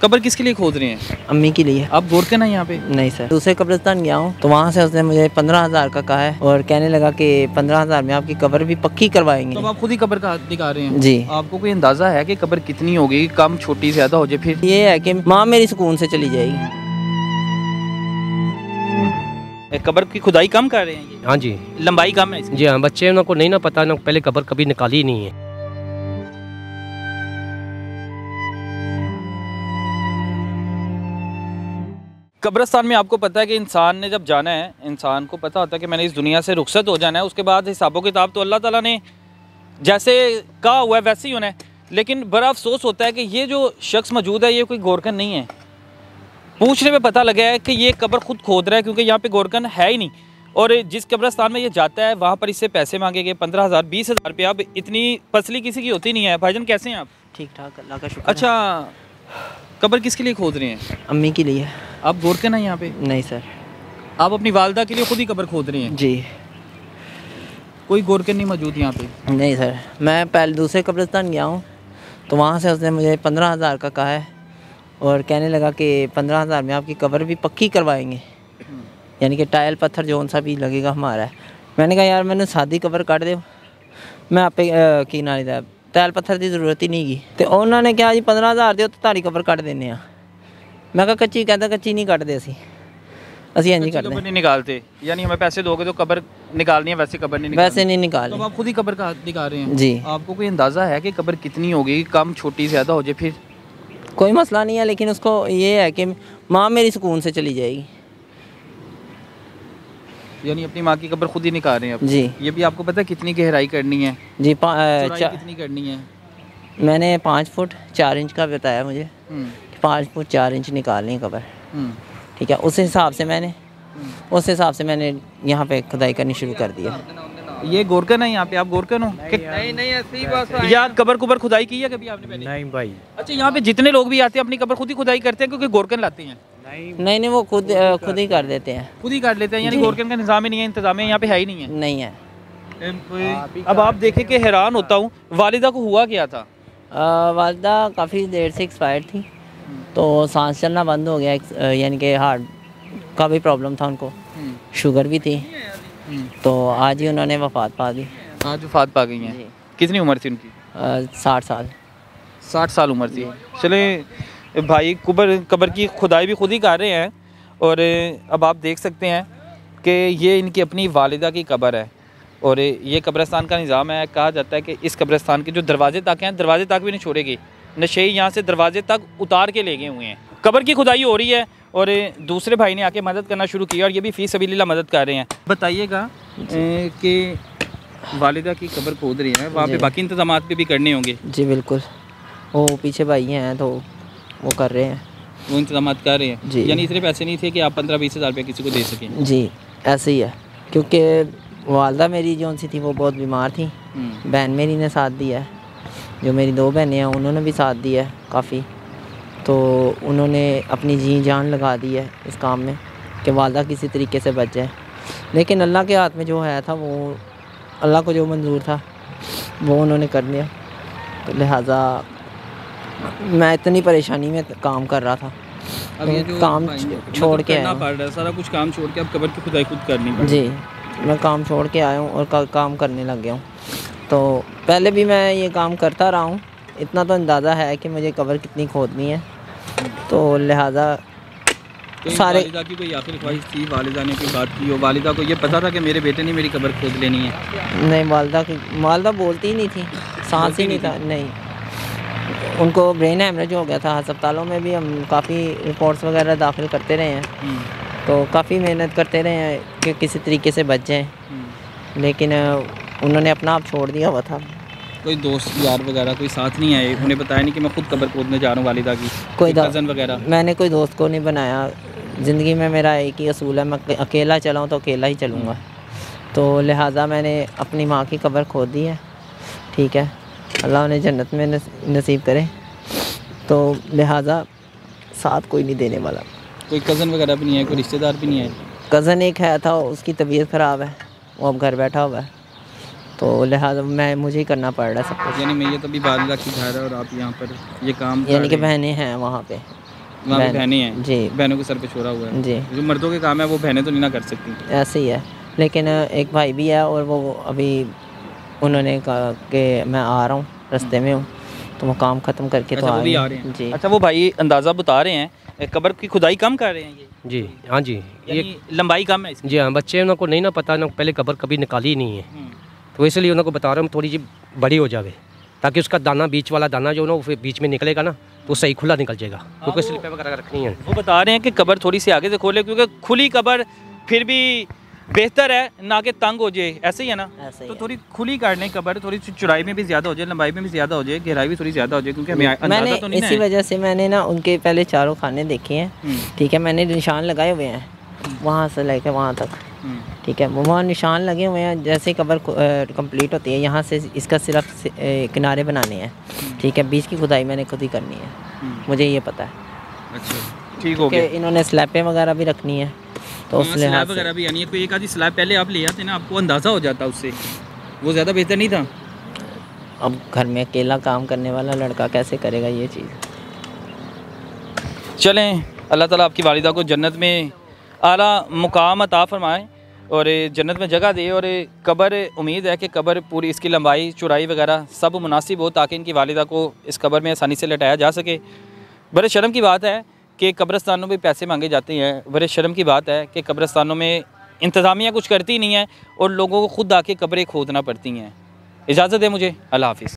कब्र किसके लिए खोद रहे हैं? अम्मी के लिए। आप गोरखन हैं यहाँ पे? नहीं सर, दूसरे कब्रिस्तान गया हूँ तो वहाँ से उसने मुझे 15,000 का कहा है और कहने लगा कि 15,000 में आपकी कब्र भी पक्की करवाएंगे। तो आप खुद ही कब्र का दिखा रहे हैं? जी। आपको कोई अंदाजा है कि कब्र कितनी होगी, कम, छोटी, ज्यादा हो जाए? फिर ये है कि माँ मेरी सुकून से चली जाएगी। कब्र की खुदाई कम कर रहे हैं ये? हाँ जी, लंबाई कम है इसकी? जी हाँ, बच्चे उनको नहीं ना पता, ना पहले कब्र कभी निकाली ही नहीं है। कब्रिस्तान में आपको पता है कि इंसान ने जब जाना है, इंसान को पता होता है कि मैंने इस दुनिया से रुखसत हो जाना है, उसके बाद हिसाबो किताब तो अल्लाह ताला ने जैसे कहा हुआ है वैसे ही होना है। लेकिन बड़ा अफसोस होता है कि ये जो शख्स मौजूद है ये कोई गोरकन नहीं है। पूछने में पता लगा है कि ये कब्र खुद खोद रहा है, क्योंकि यहाँ पे गोरकन है ही नहीं। और जिस कब्रिस्तान में ये जाता है वहाँ पर इससे पैसे मांगे गए 15,000 20,000 रुपये। अब इतनी फसली किसी की होती नहीं है। भाईजान कैसे हैं आप? ठीक ठाक, अल्लाह का शुक्र। अच्छा, कब्र किसके लिए खोद रहे हैं? अम्मी के लिए। आप गोरकन हैं यहाँ पे? नहीं सर। आप अपनी वालदा के लिए खुद ही कब्र खोद रहे हैं? जी। कोई गोरकन नहीं मौजूद यहाँ पे? नहीं सर, मैं पहले दूसरे कब्रिस्तान गया हूँ तो वहाँ से उसने मुझे 15,000 का कहा है और कहने लगा कि 15,000 में आपकी कब्र भी पक्की करवाएंगे, यानी कि टाइल पत्थर जो सा भी लगेगा हमारा है। मैंने कहा यार मैंने सादी कब्र काट दो, मैं आप की ना लिया टाइल पत्थर की जरूरत ही नहीं की। तो उन्होंने क्या जी 15,000 दो तो तारी कब्र कट देने। मैं कहा कच्ची, कहता कच्ची नहीं कटते असी इंज करते नहीं निकालते, यानी हमें पैसे दोगे तो कब्र निकालनी है, वैसे कब्र नहीं निकालनी। वैसे नहीं निकालनी। तो आप खुद ही कब्र का दिखा रहे हैं? जी। आपको कोई अंदाजा है कि कब्र कितनी होगी, कम, छोटी, ज्यादा हो जाए? फिर कोई मसला नहीं है, लेकिन उसको ये है कि माँ मेरी सुकून से चली जाएगी। यानी अपनी माँ की कब्र खुद ही निकाल रहे हैं आप? जी। ये भी आपको पता है कितनी गहराई करनी है? जी, कितनी करनी है? मैंने 5 फुट 4 इंच का बताया मुझे। 5 फुट 4 इंच निकालनी कब्र। ठीक है, उस हिसाब से मैंने यहाँ पे खुदाई करनी शुरू कर दिया। ये गोरकन है यहाँ पे? आप गोरकन हो? नहीं ऐसी बात यार कब्र कुबर खुदाई की है कभी आपने पहले? नहीं भाई। अच्छा, यहाँ पे जितने लोग भी आते हैं अपनी कब्र खुद ही खुदाई करते हैं क्योंकि गोरकन लाते हैं? नहीं, वो खुद ही कर देते हैं। खुद ही कर लेते हैं, यानी गोरकन का निज़ाम ही नहीं है, इंतजाम यहाँ पे है ही नहीं है? नहीं है। अब आप देखें कि हैरान होता हूँ, वालिदा को हुआ क्या था? वालिदा काफ़ी देर से एक्सपायर थी, तो सांस चलना बंद हो गया, यानी कि हार्ट का भी प्रॉब्लम था उनको, शुगर भी थी, तो आज ही उन्होंने वफ़ात पा दी। आज वफ़ात पा गई हैं? कितनी उम्र थी उनकी? 60 साल। 60 साल उम्र थी। चले भाई, कब्र की खुदाई भी खुद ही कर रहे हैं। और अब आप देख सकते हैं कि ये इनकी अपनी वालिदा की कब्र है और ये कब्रिस्तान का निज़ाम है। कहा जाता है कि इस कब्रिस्तान के जो दरवाजे तक हैं, दरवाजे तक भी नहीं छोड़ेगी, नशे यहाँ से दरवाजे तक उतार के ले गए हुए हैं। कब्र की खुदाई हो रही है और दूसरे भाई ने आके मदद करना शुरू किया और ये भी फ़ी सबीलिल्लाह मदद कर रहे हैं। बताइएगा कि वालिदा की कब्र खोद रही है, वहाँ पे बाकी इंतजाम भी करने होंगे? जी बिल्कुल, वो पीछे भाई हैं तो वो कर रहे हैं, वो इंतजाम कर रहे हैं। जी। यानी इतने पैसे नहीं थे कि आप 15-20 हज़ार रुपये किसी को दे सकें? जी ऐसे ही है, क्योंकि वालदा मेरी जो सी थी वो बहुत बीमार थी। बहन मेरी ने साथ दिया है, जो मेरी 2 बहनें हैं उन्होंने भी साथ दिया है काफ़ी, तो उन्होंने अपनी जी जान लगा दी है इस काम में कि वालदा किसी तरीके से बच जाए। लेकिन अल्लाह के हाथ में जो है था, वो अल्लाह को जो मंजूर था वो उन्होंने कर दिया, तो लिहाजा मैं इतनी परेशानी में काम कर रहा था। अब ये जो काम छोड़ के करना पड़ रहा है, सारा कुछ काम छोड़ के अब कब्र की खुदाई खुद करनी पड़ जी, मैं काम छोड़ के आया हूँ और काम करने लग गया हूँ। तो पहले भी मैं ये काम करता रहा हूँ, इतना तो अंदाज़ा है कि मुझे कब्र कितनी खोदनी है, तो लिहाजा सारे। वालिदा की कोई आखिरी ख्वाहिश थी? वालिदा ने कोई बात की हो? वालिदा को ये पता था कि मेरे बेटे ने मेरी कब्र खोद लेनी है? नहीं, वालिदा बोलती ही नहीं थी, सांस ही नहीं था। नहीं, उनको ब्रेन हैमरेज हो गया था। अस्पतालों में भी हम काफ़ी रिपोर्ट्स वगैरह दाखिल करते रहे हैं, तो काफ़ी मेहनत करते रहे हैं कि किसी तरीके से बच जाएँ, लेकिन उन्होंने अपना आप छोड़ दिया हुआ था। कोई दोस्त यार वगैरह कोई साथ नहीं आए? उन्हें बताया नहीं कि मैं खुद कब्र खोदने जा रहा हूँ वालिदा की? कोई कज़न वगैरह? मैंने कोई दोस्त को नहीं बनाया। ज़िंदगी में मेरा एक ही असूल है, मैं अकेला चलाऊँ तो अकेला ही चलूँगा। तो लिहाजा मैंने अपनी माँ की कब्र खोद दी है। ठीक है, अल्लाह उन्हें जन्नत में नसीब करे, तो लिहाजा साथ कोई नहीं देने वाला। कोई कज़न वगैरह भी नहीं है? कोई रिश्तेदार भी नहीं है? कज़न एक है था, उसकी तबीयत ख़राब है, वो अब घर बैठा हुआ है। तो लिहाजा मुझे ही करना पड़ रहा है सब कुछ। यानी मैं ये तभी वालिदा की घर है और आप यहाँ पर ये काम यानी कि बहनें हैं वहाँ पे, वहाँ पे बहनें हैं जी, बहनों के सर पे छोड़ा हुआ है जी, जो मर्दों के काम है वो बहनें तो नहीं ना कर सकती। ऐसे ही है। लेकिन एक भाई भी है और वो अभी उन्होंने कहा कि मैं आ रहा हूँ, रास्ते में हूँ, तो वो काम ख़त्म करके तो अच्छा, वो भी आ रहे हैं। जी। अच्छा, वो भाई अंदाज़ा बता रहे हैं कब्र की खुदाई कम कर रहे हैं ये? जी हाँ जी, ये लंबाई कम है इसकी? जी हाँ, बच्चे उनको नहीं ना पता, ना पहले कब्र कभी निकाली ही नहीं है, तो इसलिए उनको बता रहा हूँ थोड़ी सी बड़ी हो जावे, ताकि उसका दाना, बीच वाला दाना जो ना वो फिर बीच में निकलेगा ना तो सही खुला निकल जाएगा, क्योंकि स्लिपें वगैरह रखनी है। वो बता रहे हैं कि कब्र थोड़ी सी आगे से खोले, क्योंकि खुली कब्र फिर भी बेहतर है ना कि तंग हो जाए, ऐसे ही है ना? ऐसे ही तो है। थोड़ी खुली काटने कब्र, थोड़ी सी चौड़ाई में भी ज़्यादा हो जाए, लंबाई में भी ज़्यादा हो जाए, गहराई भी थोड़ी ज़्यादा हो जाए, क्योंकि हमें मैंने अंदाज़ा तो नहीं ना इसी है। वजह से मैंने ना उनके पहले चारों खाने देखे हैं, ठीक है, मैंने निशान लगाए हुए हैं वहाँ से लेकर वहाँ तक, ठीक है, वहाँ निशान लगे हुए हैं। जैसे कब्र कंप्लीट होती है यहाँ से इसका सिर्फ किनारे बनाने हैं, ठीक है, बीच की खुदाई मैंने खुद ही करनी है, मुझे ये पता है। अच्छा, ठीक हो कि गया। इन्होंने स्लैपें वगैरह भी रखनी है, तो उस स्लैब लिहाज से वगैरह भी, यानी कोई एक आधी स्लैब पहले आप ले आते ना, आपको अंदाज़ा हो जाता उससे, वो ज़्यादा बेहतर नहीं था? अब घर में अकेला काम करने वाला लड़का कैसे करेगा ये चीज़। चलें, अल्लाह ताला आपकी वालिदा को जन्नत में आला मुकाम अता फरमाए और जन्नत में जगह दे, और कब्र उम्मीद है कि कब्र पूरी इसकी लंबाई चौड़ाई वगैरह सब मुनासिब हो, ताकि इनकी वालिदा को इस कब्र में आसानी से लटाया जा सके। बड़े शर्म की बात है कि कब्रस्तानों में पैसे मांगे जाते हैं, बड़े शर्म की बात है कि कब्रस्तानों में इंतज़ामिया कुछ करती नहीं है और लोगों को खुद आके कब्रें खोदना पड़ती हैं। इजाज़त है मुझे, अल्लाह हाफ़िज़।